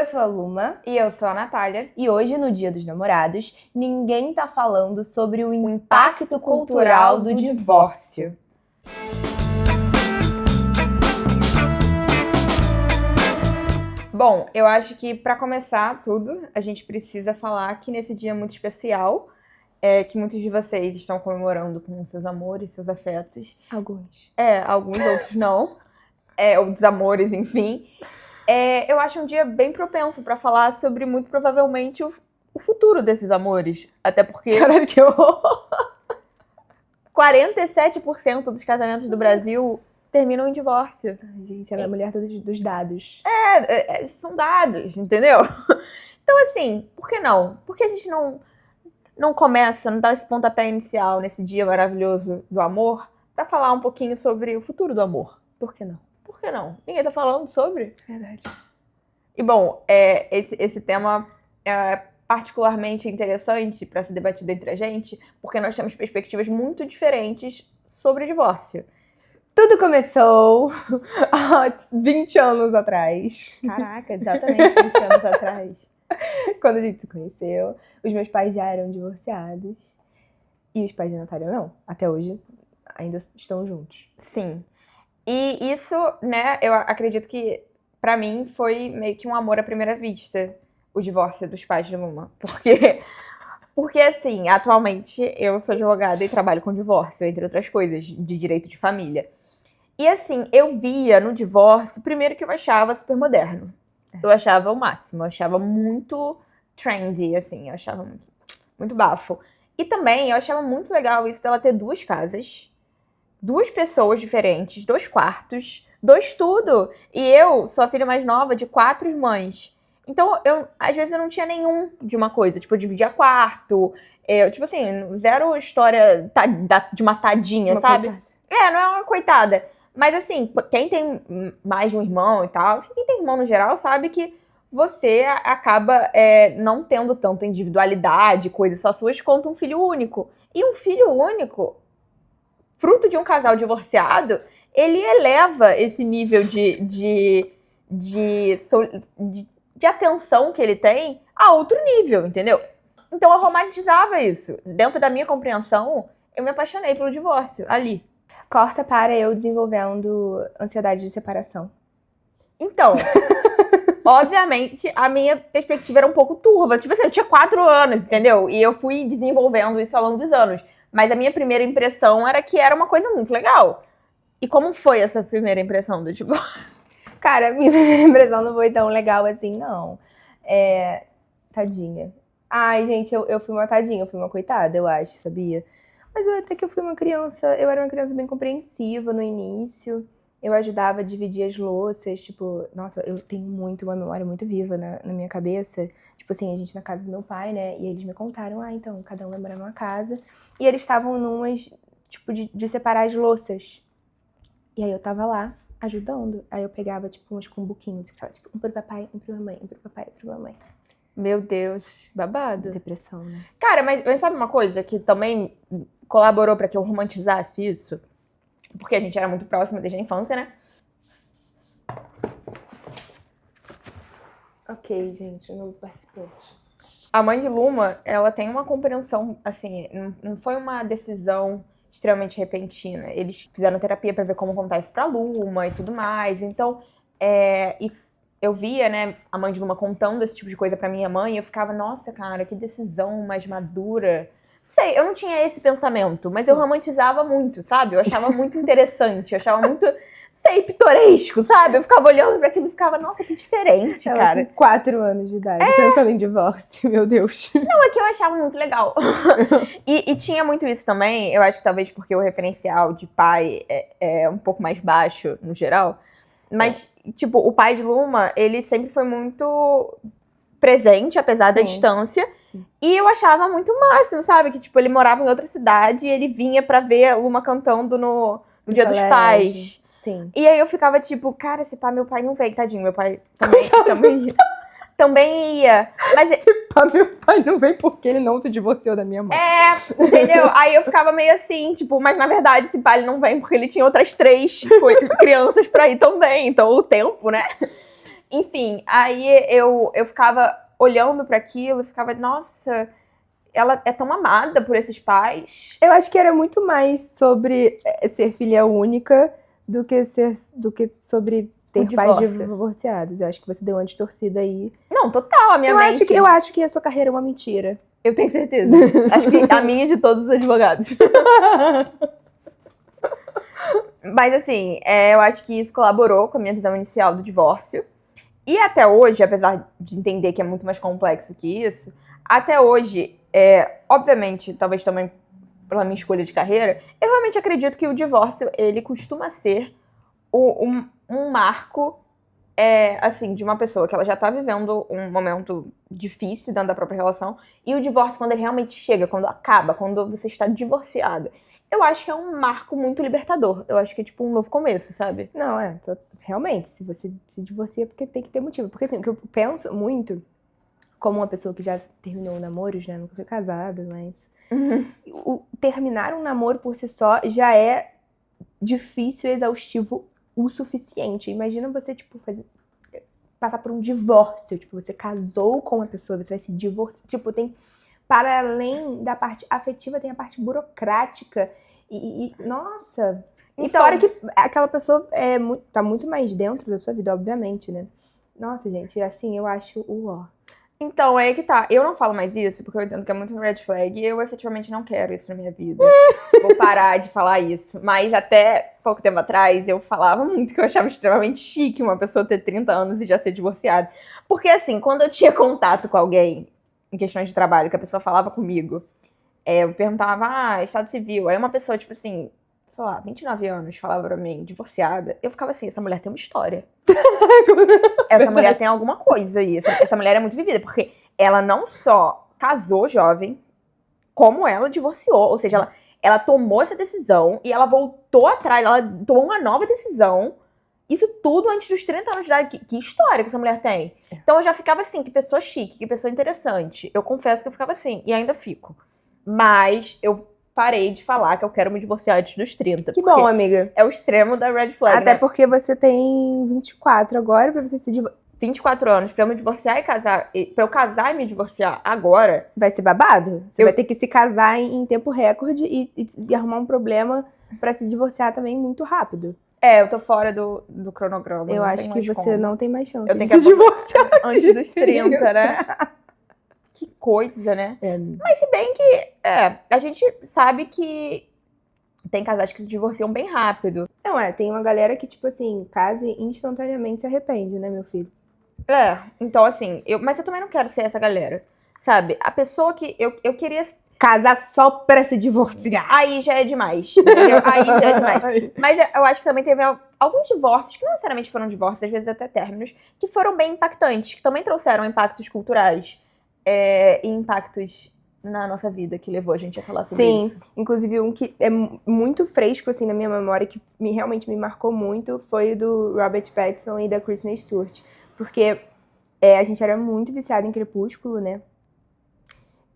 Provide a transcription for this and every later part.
Eu sou a Luma. E eu sou a Natália. E hoje, no Dia dos Namorados, ninguém tá falando sobre o impacto cultural do divórcio. Bom, eu acho que para começar tudo, a gente precisa falar que nesse dia muito especial, que muitos de vocês estão comemorando com seus amores, seus afetos. Alguns. Alguns, outros não. Ou desamores, enfim. Eu acho um dia bem propenso para falar sobre, muito provavelmente, o futuro desses amores. Até porque... Caralho, que horror! 47% dos casamentos do Brasil terminam em divórcio. Ai, gente, ela é a mulher dos dados. São dados, entendeu? Então, assim, por que não? Por que a gente não começa, não dá esse pontapé inicial nesse dia maravilhoso do amor pra falar um pouquinho sobre o futuro do amor? Por que não? Por que não? Ninguém tá falando sobre? Verdade. E, bom, esse tema é particularmente interessante para ser debatido entre a gente, porque nós temos perspectivas muito diferentes sobre divórcio. Tudo começou há 20 anos atrás. Caraca, exatamente 20 anos atrás. Quando a gente se conheceu, os meus pais já eram divorciados. E os pais da Natália não. Até hoje ainda estão juntos. Sim. E isso, né, eu acredito que pra mim foi meio que um amor à primeira vista, o divórcio dos pais de Luma. Porque assim, atualmente eu sou advogada e trabalho com divórcio, entre outras coisas, de direito de família. E assim, eu via no divórcio, primeiro que eu achava super moderno. Eu achava o máximo, eu achava muito trendy, assim, eu achava muito, muito bafo. E também eu achava muito legal isso dela ter duas casas, duas pessoas diferentes, 2 quartos, 2 tudo. E eu sou a filha mais nova de 4 irmãs. Então, às vezes eu não tinha nenhum de uma coisa. Tipo, eu dividia quarto. Tipo assim, zero história de uma tadinha, Uma sabe? coitada. Não é uma coitada. Mas assim, quem tem mais de um irmão e tal, quem tem irmão no geral sabe que você acaba não tendo tanta individualidade, coisas só suas, quanto um filho único. E um filho único, fruto de um casal divorciado, ele eleva esse nível de atenção que ele tem a outro nível, entendeu? Então eu romantizava isso. Dentro da minha compreensão, eu me apaixonei pelo divórcio, ali. Corta para eu desenvolvendo ansiedade de separação. Então, obviamente, a minha perspectiva era um pouco turva. Tipo assim, eu tinha 4 anos, entendeu? E eu fui desenvolvendo isso ao longo dos anos. Mas a minha primeira impressão era que era uma coisa muito legal. E como foi essa primeira impressão do divórcio? Cara, minha primeira impressão não foi tão legal assim, não. Tadinha. Ai, gente, eu fui uma tadinha, eu fui uma coitada, eu acho, sabia? Mas até que eu era uma criança bem compreensiva no início. Eu ajudava a dividir as louças, tipo... Nossa, eu tenho uma memória muito viva na minha cabeça. Tipo assim, a gente na casa do meu pai, né? E eles me contaram, então, cada um vai morar numa casa. E eles estavam numas, tipo, de separar as louças. E aí eu tava lá, ajudando. Aí eu pegava, tipo, uns cumbuquinhos. Tipo, um pro papai, um pra mamãe, um pro papai, um pra mamãe. Meu Deus, babado. Depressão, né? Cara, mas sabe uma coisa que também colaborou pra que eu romantizasse isso? Porque a gente era muito próxima desde a infância, né? Ok, gente, o novo participante. A mãe de Luma, ela tem uma compreensão, assim, não foi uma decisão extremamente repentina. Eles fizeram terapia pra ver como contar isso pra Luma e tudo mais. Então, eu via, né, a mãe de Luma contando esse tipo de coisa pra minha mãe e eu ficava, nossa, cara, que decisão mais madura. Não sei, eu não tinha esse pensamento, mas eu romantizava muito, sabe? Eu achava muito interessante, eu achava muito, pitoresco, sabe? Eu ficava olhando pra aquilo e ficava, nossa, que diferente, cara. Com 4 anos de idade, pensando em divórcio, meu Deus. Não, é que eu achava muito legal. E tinha muito isso também, eu acho que talvez porque o referencial de pai é um pouco mais baixo, no geral. Mas, tipo, o pai de Luma, ele sempre foi muito presente, apesar da distância. Sim. E eu achava muito o máximo, sabe? Que, tipo, ele morava em outra cidade e ele vinha pra ver a Luma cantando no Dia dos Pais. Sim. E aí eu ficava, tipo, cara, esse pai, meu pai não vem, tadinho. Meu pai também ia. Mas meu pai não vem porque ele não se divorciou da minha mãe. Entendeu? Aí eu ficava meio assim, tipo, mas na verdade esse pai ele não vem porque ele tinha outras 3 crianças pra ir também. Então o tempo, né? Enfim, aí eu ficava olhando pra aquilo e ficava, nossa, ela é tão amada por esses pais. Eu acho que era muito mais sobre ser filha única do que sobre ter pais divorciados. Eu acho que você deu uma distorcida aí. Não, total, a minha mente. Eu acho que a sua carreira é uma mentira. Eu tenho certeza. Acho que a minha é de todos os advogados. Mas assim, eu acho que isso colaborou com a minha visão inicial do divórcio. E até hoje, apesar de entender que é muito mais complexo que isso, até hoje, obviamente, talvez também pela minha escolha de carreira, eu realmente acredito que o divórcio, ele costuma ser um marco, assim, de uma pessoa que ela já tá vivendo um momento difícil dentro da própria relação, e o divórcio, quando ele realmente chega, quando acaba, quando você está divorciado, eu acho que é um marco muito libertador. Eu acho que é tipo um novo começo, sabe? Não, realmente, se você se divorcia é porque tem que ter motivo. Porque assim, o que eu penso muito, como uma pessoa que já terminou namoros, né? Nunca fui casada, mas... terminar um namoro por si só já é difícil e exaustivo o suficiente. Imagina você, tipo, passar por um divórcio. Tipo, você casou com uma pessoa, você vai se divorciar. Tipo, tem... Para além da parte afetiva, tem a parte burocrática. Nossa... Então, fora que aquela pessoa tá muito mais dentro da sua vida, obviamente, né? Nossa, gente, assim, eu acho Então, é aí que tá. Eu não falo mais isso, porque eu entendo que é muito red flag, e eu efetivamente não quero isso na minha vida. Vou parar de falar isso. Mas até pouco tempo atrás, eu falava muito que eu achava extremamente chique uma pessoa ter 30 anos e já ser divorciada. Porque, assim, quando eu tinha contato com alguém, em questões de trabalho, que a pessoa falava comigo, eu perguntava, estado civil. Aí uma pessoa, tipo assim, sei lá, 29 anos, falava pra mim, divorciada. Eu ficava assim, essa mulher tem uma história. Essa mulher tem alguma coisa aí. Essa mulher é muito vivida, porque ela não só casou jovem, como ela divorciou. Ou seja, ela tomou essa decisão e ela voltou atrás, ela tomou uma nova decisão. Isso tudo antes dos 30 anos de idade. Que história que essa mulher tem? Então eu já ficava assim, que pessoa chique, que pessoa interessante. Eu confesso que eu ficava assim, e ainda fico. Mas eu parei de falar que eu quero me divorciar antes dos 30. Que bom, amiga. É o extremo da red flag, Até né? porque você tem 24 agora, pra você se divorciar. 24 anos, pra eu me divorciar e casar, pra eu casar e me divorciar agora... Vai ser babado? Você vai ter que se casar em tempo recorde e arrumar um problema pra se divorciar também muito rápido. Eu tô fora do cronograma. Eu acho que você não tem mais chance de se divorciar antes dos 30, né? Que coisa, né? Mas se bem que, a gente sabe que tem casais que se divorciam bem rápido. Não, tem uma galera que, tipo assim, casa e instantaneamente se arrepende, né, meu filho? Então assim, mas eu também não quero ser essa galera, sabe? A pessoa que eu queria... Casar só pra se divorciar. Aí já é demais, entendeu? Aí já é demais. Mas eu acho que também teve alguns divórcios, que não necessariamente foram divórcios, às vezes até términos, que foram bem impactantes, que também trouxeram impactos culturais e impactos na nossa vida, que levou a gente a falar sobre isso. Sim, inclusive um que é muito fresco, assim, na minha memória, que realmente me marcou muito, foi o do Robert Pattinson e da Kristen Stewart. Porque a gente era muito viciado em Crepúsculo, né?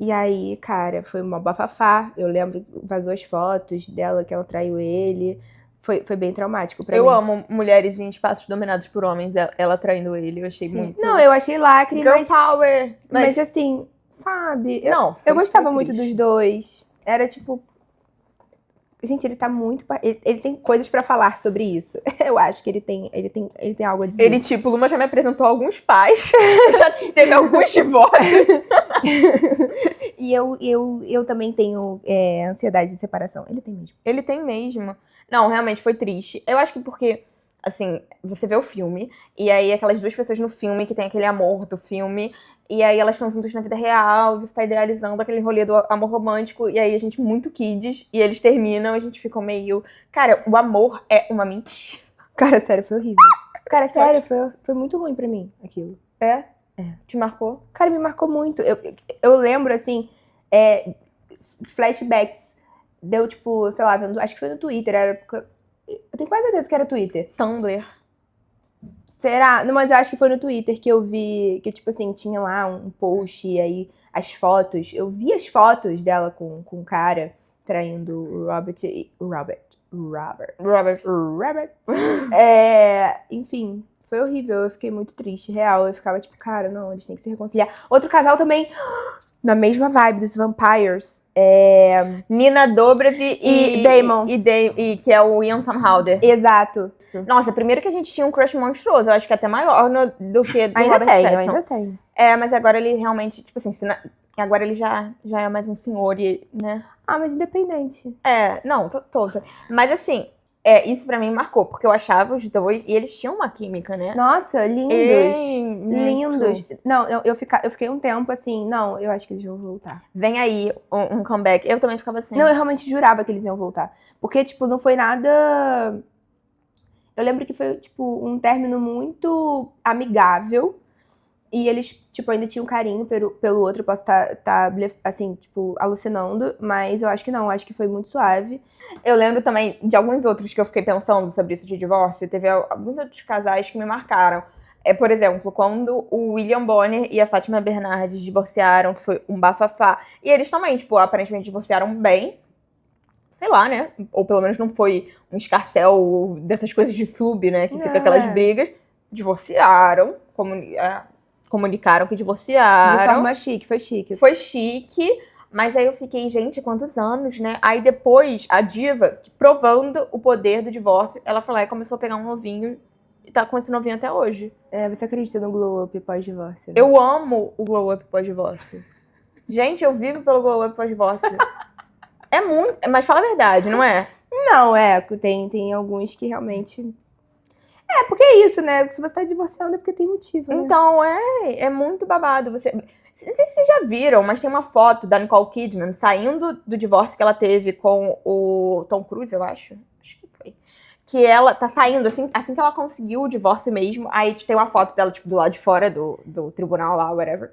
E aí, cara, foi uma bafafá. Eu lembro, vazou as fotos dela, que ela traiu ele. Foi bem traumático pra mim. Eu amo mulheres em espaços dominados por homens, ela traindo ele. Eu achei muito... Não, eu achei lacre, Girl power. Mas assim, sabe? Eu gostava muito dos dois. Era tipo... Gente, ele tá muito... Ele tem coisas pra falar sobre isso. Eu acho que ele tem algo a dizer. Ele, tipo, Luma já me apresentou alguns pais. Já teve alguns divórcios. E eu também tenho ansiedade de separação. Ele tem mesmo. Ele tem mesmo. Não, realmente foi triste. Eu acho que porque, assim, você vê o filme, e aí aquelas duas pessoas no filme que tem aquele amor do filme, e aí elas estão juntas na vida real, e você tá idealizando aquele rolê do amor romântico, e aí a gente muito kids, e eles terminam, a gente fica meio... Cara, o amor é uma mentira. Cara, sério, foi horrível. Cara, sério, foi muito ruim pra mim, aquilo. Te marcou? Cara, me marcou muito. Eu lembro, assim, flashbacks. Deu, tipo, sei lá, acho que foi no Twitter. Eu tenho quase certeza que era Twitter. Tumblr. Será? Não, mas eu acho que foi no Twitter que eu vi, que, tipo assim, tinha lá um post e aí as fotos. Eu vi as fotos dela com o cara traindo o Robert. Enfim, Foi horrível, eu fiquei muito triste, real. Eu ficava tipo, cara, não, eles têm que se reconciliar. Outro casal também, na mesma vibe dos Vampires. Nina Dobrev E Damon. E que é o Ian Somerhalder. Exato. Nossa, primeiro que a gente tinha um crush monstruoso. Eu acho que até maior do que do Ainda Robert tenho, Pattinson. ainda tenho. Mas agora ele realmente, tipo assim, agora ele já é mais um senhor, né? Mas independente. Não, tô. Mas assim, isso pra mim marcou, porque eu achava os dois, e eles tinham uma química, né? Nossa, lindos. Lindos. Muito. Não, eu fiquei um tempo assim, não, eu acho que eles vão voltar. Vem aí um comeback. Eu também ficava assim. Não, eu realmente jurava que eles iam voltar. Porque, tipo, não foi nada... Eu lembro que foi, tipo, um término muito amigável. E eles, tipo, ainda tinham carinho pelo outro. Eu posso estar assim, tipo, alucinando. Mas eu acho que não, eu acho que foi muito suave. Eu lembro também de alguns outros que eu fiquei pensando sobre isso de divórcio. Teve alguns outros casais que me marcaram. Por exemplo, quando o William Bonner e a Fátima Bernardes divorciaram, que foi um bafafá. E eles também, tipo, aparentemente divorciaram bem. Sei lá, né? Ou pelo menos não foi um escarcéu dessas coisas de sub, né? Que Não, fica aquelas brigas. Divorciaram, comunicaram que divorciaram. De forma chique, foi chique. Foi chique, mas aí eu fiquei, gente, quantos anos, né? Aí depois, a diva, provando o poder do divórcio, ela foi lá e começou a pegar um novinho e tá com esse novinho até hoje. Você acredita no glow up pós-divórcio? Né? Eu amo o glow up pós-divórcio. Gente, eu vivo pelo glow up pós-divórcio. É muito... Mas fala a verdade, não é? Não, tem alguns que realmente... porque é isso, né? Se você tá divorciando é porque tem motivo, né? Então, é muito babado. Não sei se vocês já viram, mas tem uma foto da Nicole Kidman saindo do divórcio que ela teve com o Tom Cruise, eu acho. Acho que foi. Que ela tá saindo, assim que ela conseguiu o divórcio mesmo, aí tem uma foto dela, tipo, do lado de fora do tribunal lá, whatever.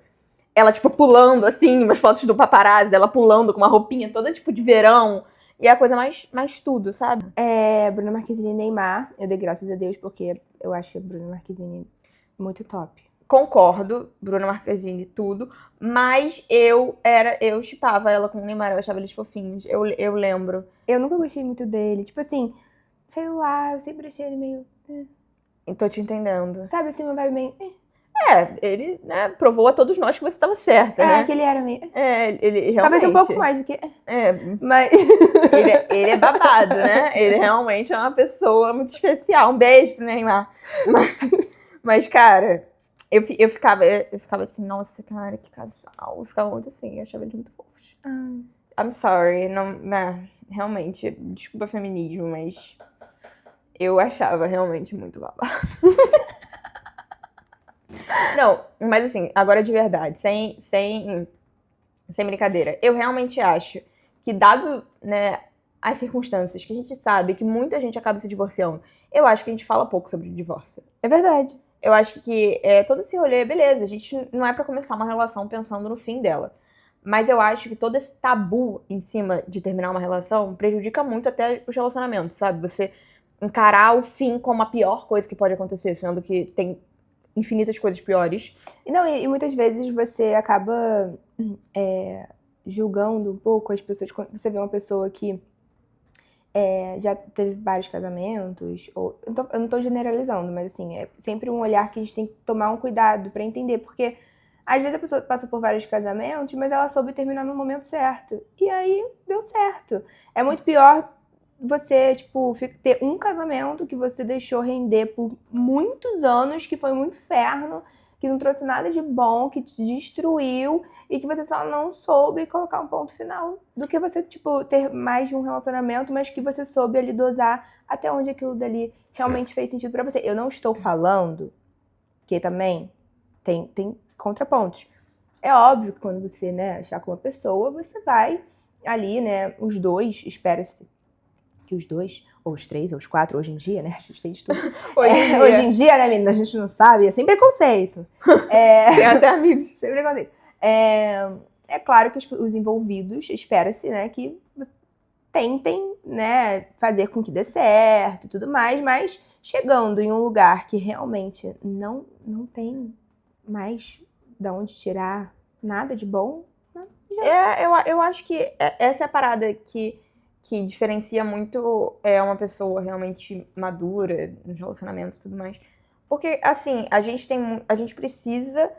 Ela, tipo, pulando, assim, umas fotos do paparazzi, dela pulando com uma roupinha toda, tipo, de verão. E é a coisa mais tudo, sabe? Bruna Marquezine e Neymar, eu dei graças a Deus, porque eu acho a Bruna Marquezine muito top. Concordo, Bruna Marquezine, tudo. Mas eu shippava ela com o Neymar, eu achava eles fofinhos. Eu lembro. Eu nunca gostei muito dele. Tipo assim, sei lá, eu sempre achei ele meio... Tô te entendendo. Sabe assim, uma vibe meio... Ele, né, provou a todos nós que você estava certa, né? que ele era meio... Ele realmente... Talvez um pouco mais do que... Mas... ele é babado, né? Ele realmente é uma pessoa muito especial. Um beijo pro Neymar. Mas cara, eu ficava assim, nossa, cara, que casal. Eu ficava muito assim, eu achava eles muito fofos. I'm sorry, não, né? Realmente, desculpa feminismo, mas eu achava realmente muito babado. Não, mas assim, agora de verdade, sem brincadeira, eu realmente acho que, dado, né, as circunstâncias que a gente sabe que muita gente acaba se divorciando, eu acho que a gente fala pouco sobre divórcio. É verdade. Eu acho que todo esse rolê, beleza, a gente não é pra começar uma relação pensando no fim dela. Mas eu acho que todo esse tabu em cima de terminar uma relação prejudica muito até os relacionamentos, sabe? Você encarar o fim como a pior coisa que pode acontecer, sendo que tem infinitas coisas piores. Não, e muitas vezes você acaba julgando um pouco as pessoas. Quando você vê uma pessoa que já teve vários casamentos, ou eu não tô generalizando, mas assim, é sempre um olhar que a gente tem que tomar um cuidado pra entender, porque às vezes a pessoa passa por vários casamentos, mas ela soube terminar no momento certo. E aí deu certo. É muito pior você, tipo, ter um casamento que você deixou render por muitos anos, que foi um inferno, que não trouxe nada de bom, que te destruiu e que você só não soube colocar um ponto final. Do que você, tipo, ter mais de um relacionamento, mas que você soube ali dosar até onde aquilo dali realmente fez sentido pra você. Eu não estou falando que também tem contrapontos. É óbvio que quando você, né, achar com uma pessoa, você vai ali, né, os dois, espera-se que os dois, ou os três, ou os quatro, hoje em dia, né, a gente tem de tudo. Hoje em dia, né, menina, a gente não sabe, é sem preconceito. Tem até amigos. Sem preconceito. É claro que os envolvidos, espera-se, né, que tentem, né, fazer com que dê certo e tudo mais, mas chegando em um lugar que realmente não tem mais de onde tirar nada de bom, né? Eu acho que essa é a parada que diferencia muito uma pessoa realmente madura nos relacionamentos e tudo mais. Porque, assim, a gente precisa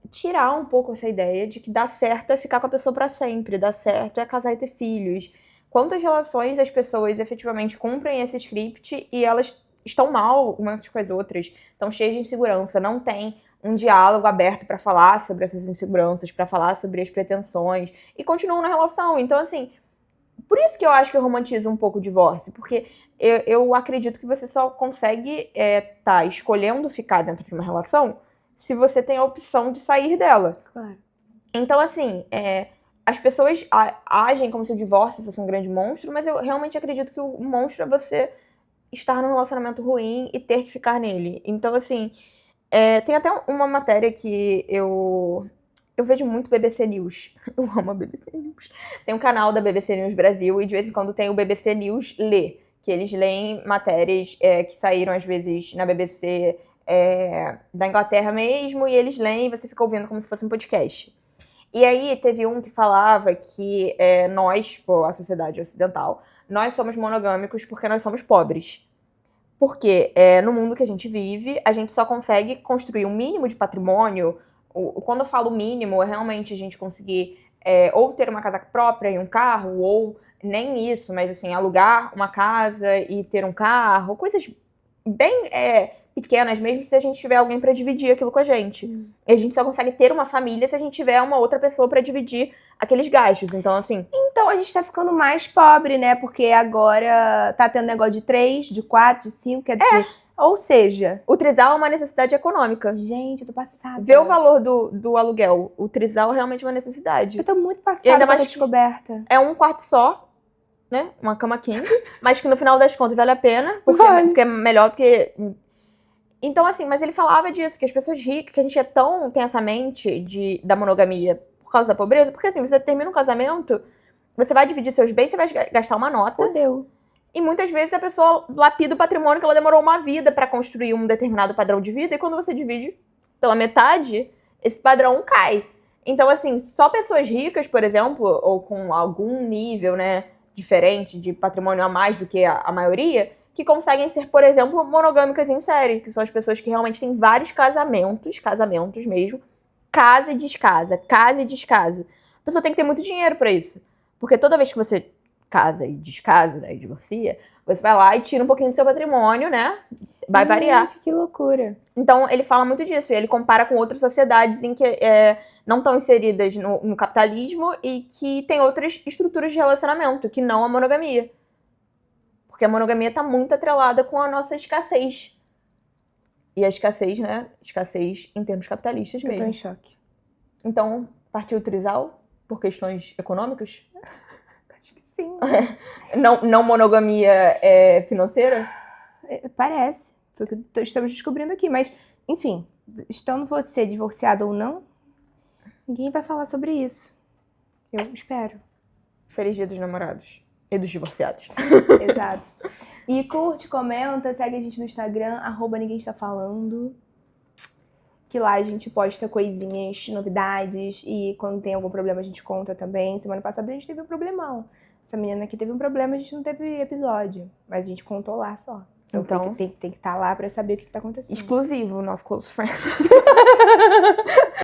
tirar um pouco essa ideia de que dá certo é ficar com a pessoa pra sempre, dá certo é casar e ter filhos. Quantas relações as pessoas efetivamente cumprem esse script e elas estão mal umas com as outras, estão cheias de insegurança, não tem um diálogo aberto pra falar sobre essas inseguranças, pra falar sobre as pretensões e continuam na relação. Então, assim, por isso que eu acho que eu romantizo um pouco o divórcio, porque eu acredito que você só consegue tá escolhendo ficar dentro de uma relação se você tem a opção de sair dela. Claro. Então, assim, as pessoas agem como se o divórcio fosse um grande monstro, mas eu realmente acredito que o monstro é você estar num relacionamento ruim e ter que ficar nele. Então, assim, tem até uma matéria que eu vejo muito BBC News. Eu amo a BBC News. Tem um canal da BBC News Brasil e de vez em quando tem o BBC News Lê, que eles leem matérias que saíram às vezes na BBC da Inglaterra mesmo, e eles leem e você fica ouvindo como se fosse um podcast. E aí teve um que falava que nós, tipo, a sociedade ocidental, nós somos monogâmicos porque nós somos pobres. Porque no mundo que a gente vive, a gente só consegue construir um mínimo de patrimônio. Quando eu falo mínimo, é realmente a gente conseguir ou ter uma casa própria e um carro, ou nem isso, mas assim, alugar uma casa e ter um carro, coisas bem pequenas, mesmo se a gente tiver alguém pra dividir aquilo com a gente. E a gente só consegue ter uma família se a gente tiver uma outra pessoa pra dividir aqueles gastos. Então, assim, Então a gente tá ficando mais pobre, né? Porque agora tá tendo negócio de 3, de 4, de 5, quer dizer. Ou seja, o trisal é uma necessidade econômica. gente, eu tô passada. Vê o valor do aluguel. O trisal é realmente uma necessidade. Eu tô muito passada E ainda com mais essa que- descoberta. É um quarto só, né? Uma cama king, mas que no final das contas vale a pena, Vale. porque é melhor do que. Então, assim, mas ele falava disso, que as pessoas ricas, que a gente tem essa mente da monogamia por causa da pobreza, porque assim, você termina um casamento, você vai dividir seus bens, você vai gastar uma nota, Fudeu. e muitas vezes a pessoa lapida o patrimônio que ela demorou uma vida pra construir um determinado padrão de vida, e quando você divide pela metade, esse padrão cai. Então, assim, só pessoas ricas, por exemplo, ou com algum nível, né, diferente de patrimônio a mais do que a maioria, que conseguem ser, por exemplo, monogâmicas em série, que são as pessoas que realmente têm vários casamentos mesmo, casa e descasa, casa e descasa. A pessoa tem que ter muito dinheiro pra isso. Porque toda vez que você casa e descasa, né, e divorcia, você vai lá e tira um pouquinho do seu patrimônio, né? Vai variar. Gente, que loucura. Então, ele fala muito disso. E ele compara com outras sociedades em que não estão inseridas no capitalismo e que tem outras estruturas de relacionamento, que não a monogamia. Porque a monogamia está muito atrelada com a nossa escassez. E a escassez, né? Escassez em termos capitalistas Eu tô em mesmo. choque. Então, partiu o trisal por questões econômicas? Acho que sim. Não monogamia financeira? Parece. Foi o que estamos descobrindo aqui. Mas, enfim, estando você divorciado ou não, ninguém vai falar sobre isso. Eu espero. Feliz Dia dos Namorados. E dos divorciados. Exato. E curte, comenta, segue a gente no Instagram, @ninguém está falando. Que lá a gente posta coisinhas, novidades, e quando tem algum problema a gente conta também. Semana passada a gente teve um problemão. Essa menina aqui teve um problema, a gente não teve episódio. Mas a gente contou lá só. Então tem que estar lá pra saber o que tá acontecendo. Exclusivo, nosso close friend.